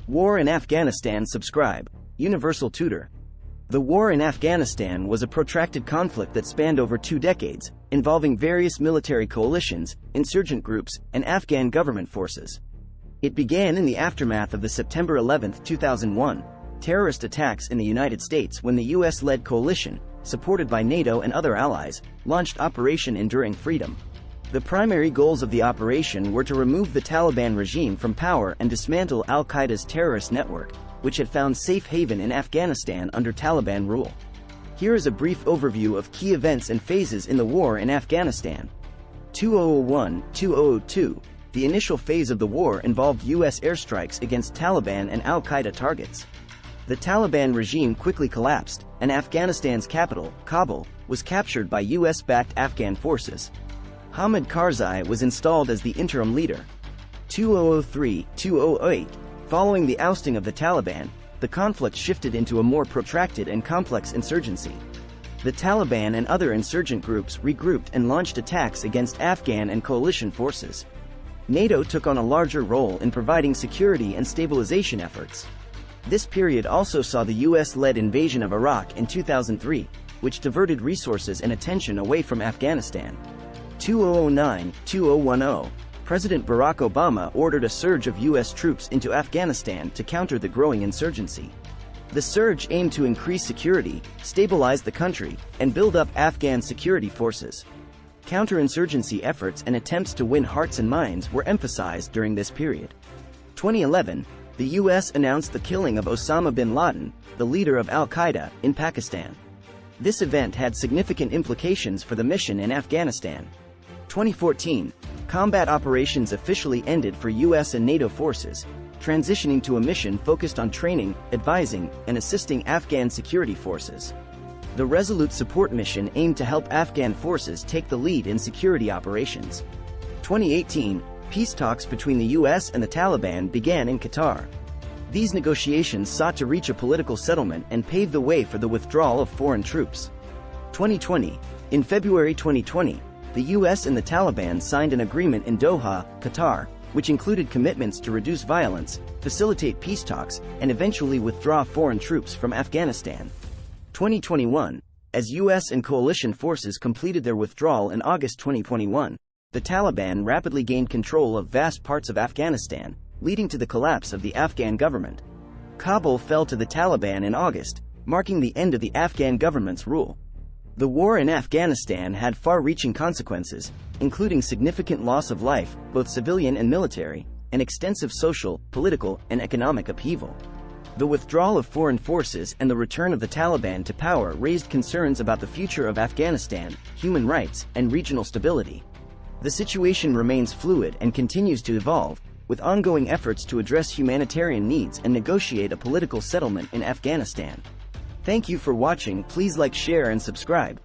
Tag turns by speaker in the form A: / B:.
A: War in Afghanistan. Subscribe. Universal Tutor. The war in Afghanistan was a protracted conflict that spanned over 2 decades, involving various military coalitions, insurgent groups, and Afghan government forces. It began in the aftermath of the September 11, 2001, terrorist attacks in the United States when the U.S.-led coalition, supported by NATO and other allies, launched Operation Enduring Freedom. The primary goals of the operation were to remove the Taliban regime from power and dismantle al-Qaeda's terrorist network, which had found safe haven in Afghanistan under Taliban rule. Here is a brief overview of key events and phases in the war in Afghanistan. 2001-2002. The initial phase of the war involved U.S. airstrikes against Taliban and al-Qaeda targets. The Taliban regime quickly collapsed, and Afghanistan's capital, Kabul, was captured by U.S.-backed Afghan forces. Hamid Karzai was installed as the interim leader. 2003-2008. Following the ousting of the Taliban, the conflict shifted into a more protracted and complex insurgency. The Taliban and other insurgent groups regrouped and launched attacks against Afghan and coalition forces. NATO took on a larger role in providing security and stabilization efforts. This period also saw the U.S.-led invasion of Iraq in 2003, which diverted resources and attention away from Afghanistan. 2009-2010. President Barack Obama ordered a surge of U.S. troops into Afghanistan to counter the growing insurgency. The surge aimed to increase security, stabilize the country, and build up Afghan security forces. Counterinsurgency efforts and attempts to win hearts and minds were emphasized during this period. 2011. The U.S. announced the killing of Osama bin Laden, the leader of al-Qaeda, in Pakistan. This event had significant implications for the mission in Afghanistan. 2014. Combat operations officially ended for U.S. and NATO forces, transitioning to a mission focused on training, advising, and assisting Afghan security forces. The Resolute Support Mission aimed to help Afghan forces take the lead in security operations. 2018. Peace talks between the U.S. and the Taliban began in Qatar. These negotiations sought to reach a political settlement and pave the way for the withdrawal of foreign troops. 2020. In February 2020, the U.S. and the Taliban signed an agreement in Doha, Qatar, which included commitments to reduce violence, facilitate peace talks, and eventually withdraw foreign troops from Afghanistan. 2021. As U.S. and coalition forces completed their withdrawal in August 2021, the Taliban rapidly gained control of vast parts of Afghanistan, leading to the collapse of the Afghan government. Kabul fell to the Taliban in August, marking the end of the Afghan government's rule. The war in Afghanistan had far-reaching consequences, including significant loss of life, both civilian and military, and extensive social, political, and economic upheaval. The withdrawal of foreign forces and the return of the Taliban to power raised concerns about the future of Afghanistan, human rights, and regional stability. The situation remains fluid and continues to evolve, with ongoing efforts to address humanitarian needs and negotiate a political settlement in Afghanistan. Thank you for watching. Please like, share, and subscribe.